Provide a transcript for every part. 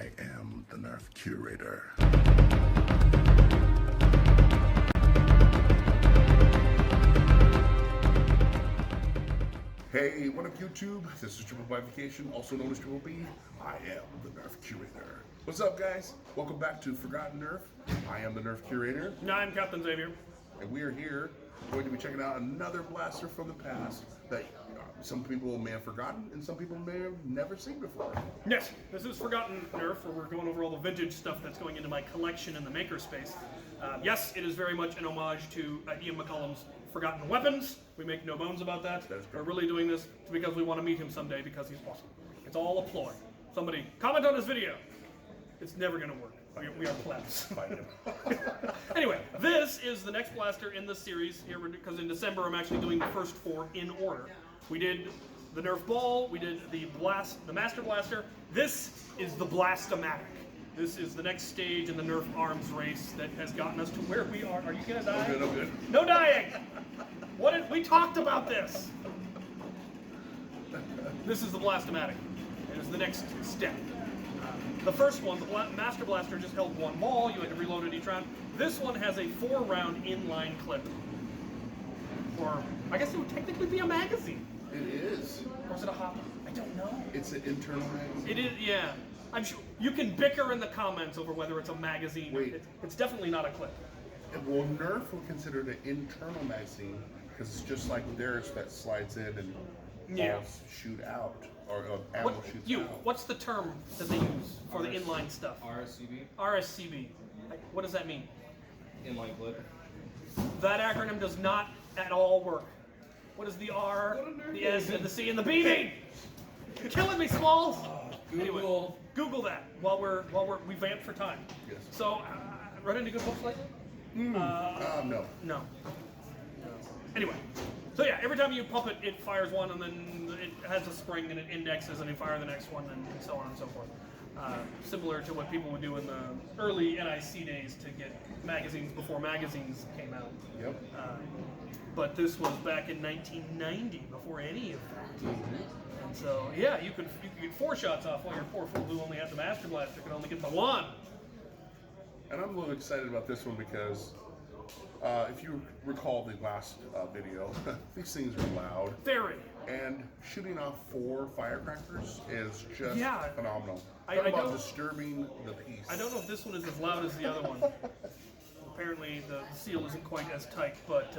I am the Nerf curator. Hey, what up YouTube? This is Triple by Vacation, also known as Triple B. I am the Nerf curator. What's up guys? Welcome back to Forgotten Nerf. I am the Nerf curator. No, I'm Captain Xavier. And we are here going to be checking out another blaster from the past that some people may have forgotten and some people may have never seen before. Yes, this is Forgotten Nerf, where we're going over all the vintage stuff that's going into my collection in the makerspace. Yes, it is very much an homage to Ian McCollum's Forgotten Weapons. We make no bones about that. We're really doing this because we want to meet him someday because he's awesome. It's all a ploy. Somebody comment on this video. It's never going to work. We are plebs. Anyway, this is the next blaster in the series here because in December I'm actually doing the first four in order. We did the Nerf Ball, we did the Master Blaster. This is the Blast-a-Matic. This is the next stage in the Nerf arms race that has gotten us to where we are. Are you gonna die? I'm good. No dying! We talked about this! This is the Blast-a-Matic. It is the next step. The first one, the Master Blaster, just held one ball. You had to reload it each round. This one has a 4-round inline clip. Or, I guess it would technically be a magazine. It is. Or is it a hopper? I don't know. It's an internal magazine. It is, yeah. I'm sure you can bicker in the comments over whether it's a magazine. Wait. It's definitely not a clip. Well, Nerf will consider it an internal magazine because it's just like theirs that slides in and balls shoot out, or ammo shoots out. What's the term that they use for the inline stuff? RSCB? RSCB. What does that mean? Inline clip. That acronym does not at all work. What is the R, the S, and the C, and the B mean? You're killing me, Smalls! Anyway, Google that while we vamp for time. Yes. So, run into good books lately? No. No. Anyway, so yeah, every time you pump it, it fires one, and then it has a spring, and it indexes, and you fire the next one, and so on and so forth. Similar to what people would do in the early NIC days to get magazines before magazines came out. Yep. But this was back in 1990, before any of that. And so, yeah, you could get 4 shots off while your poor fool who only had the Master Blaster could only get the 1. And I'm a little excited about this one because if you recall the last video, these things are loud. Very. And shooting off 4 firecrackers is just phenomenal. I Talk about don't- disturbing the peace. I don't know if this one is as loud as the other one. Apparently the seal isn't quite as tight, but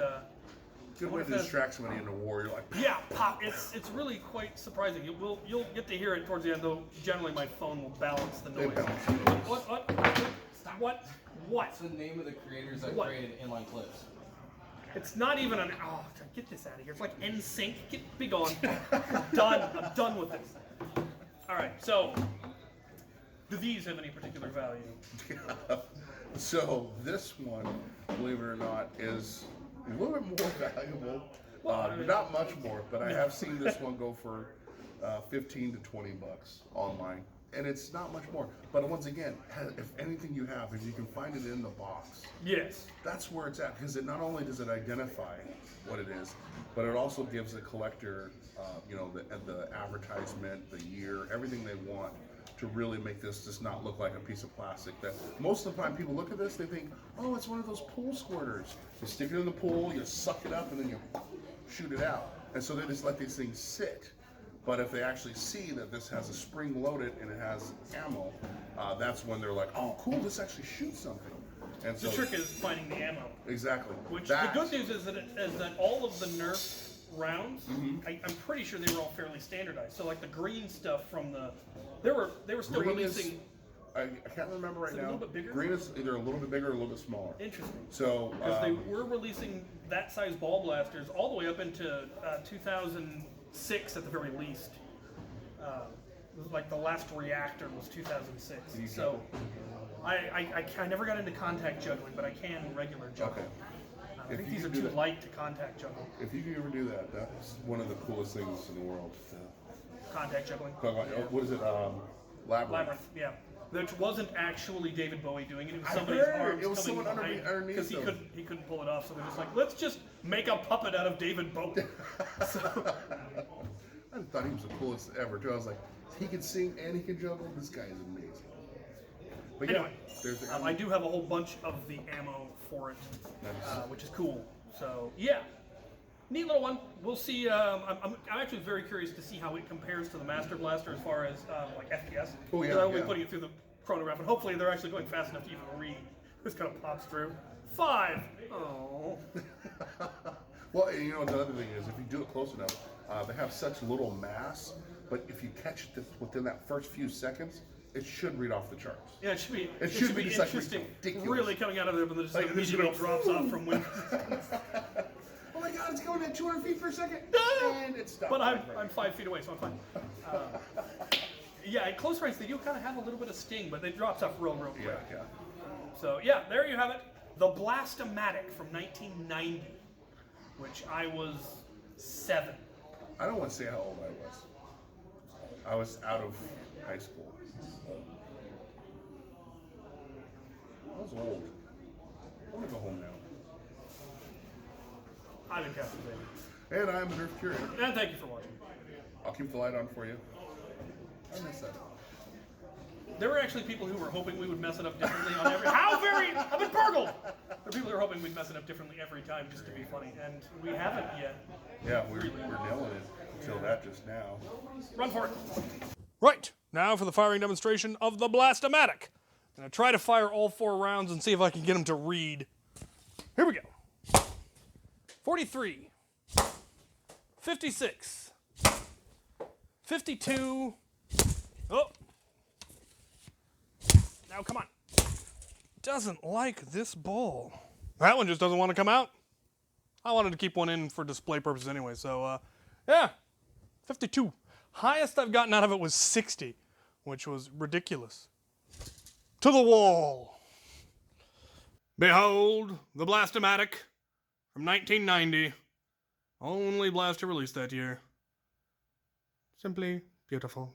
Good way to distract somebody in a war. You're like, yeah, pop. It's really quite surprising. You'll get to hear it towards the end, though. Generally, my phone will balance the noise. What? What's the name of the creators that created inline clips? It's not even an. Oh, get this out of here. It's like NSYNC. Be gone. Done. I'm done with this. All right. So, do these have any particular value? So this one, believe it or not, is a little bit more valuable. Not much more, but I have seen this one go for 15 to 20 bucks online. And it's not much more. But once again, if anything you have, if you can find it in the box, Yes. that's where it's at. Because it not only does it identify what it is, but it also gives the collector, the advertisement, the year, everything they want to really make this just not look like a piece of plastic. That most of the time people look at this, they think, oh, it's one of those pool squirters. You stick it in the pool, you suck it up, and then you shoot it out. And so they just let these things sit. But if they actually see that this has a spring loaded and it has ammo, that's when they're like, oh, cool, this actually shoots something. And so The trick is finding the ammo. Exactly. Which the good news is that all of the Nerf rounds, I'm pretty sure they were all fairly standardized. So like the green stuff from they were still green releasing. I can't remember right Is it a now. little bit bigger? Green is either a little bit bigger or a little bit smaller. Interesting. So Because they were releasing that size ball blasters all the way up into 2006 at the very least. Like the last reactor was 2006. So I never got into contact juggling, but I can regular juggling. Okay. I think these are too light to contact juggle. If you can ever do that, that's one of the coolest things in the world. Contact juggling. What is it? Labyrinth, yeah. Which wasn't actually David Bowie doing it. It was I somebody's heard. arms It was coming someone behind underneath because he them. couldn't pull it off. So they're just like, let's just make a puppet out of David Bowie. So, I thought he was the coolest ever too. I was like, he can sing and he can juggle. This guy is amazing. But yeah, Anyway, there's the I do have a whole bunch of the ammo for it, Nice. which is cool. So yeah, neat little one. We'll see. I'm actually very curious to see how it compares to the Master Blaster as far as like FPS. Oh, yeah, Because I will be yeah. putting it through the chronograph, and hopefully they're actually going fast enough to even read. This kind of pops through. 5. Oh. Well, and you know, the other thing is, if you do it close enough, they have such little mass, but if you catch it within that first few seconds, it should read off the charts. Yeah, it should be. It should be just like interesting. ridiculous. Really coming out of there, but then just Like, this is immediately gonna- drops off from wind. Oh my God, it's going at 200 feet per second, and it stopped. But I'm 5 feet away, so I'm fine. Yeah, at close range they do kind of have a little bit of sting, but they drop stuff real quick. Yeah. So yeah, there you have it. The Blast-a-Matic from 1990, which I was 7. I don't want to say how old I was. I was out of high school. I was old. I want to go home now. I've been captivated. And I'm a Nerf curator. And thank you for watching. I'll keep the light on for you. I miss that. There were actually people who were hoping we would mess it up differently on every. How very! I've been burgled! There are people who are hoping we'd mess it up differently every time just to be funny, and we haven't yet. Yeah, we're nailing it until that just now. Run for it. Right, now for the firing demonstration of the Blast-a-Matic. I'm going to try to fire all 4 rounds and see if I can get them to read. Here we go. 43. 56. 52. Oh. Now, come on. Doesn't like this ball. That one just doesn't want to come out. I wanted to keep one in for display purposes anyway, so, yeah. 52. Highest I've gotten out of it was 60, which was ridiculous. To the wall. Behold, the Blast-a-Matic from 1990. Only blaster released that year. Simply beautiful.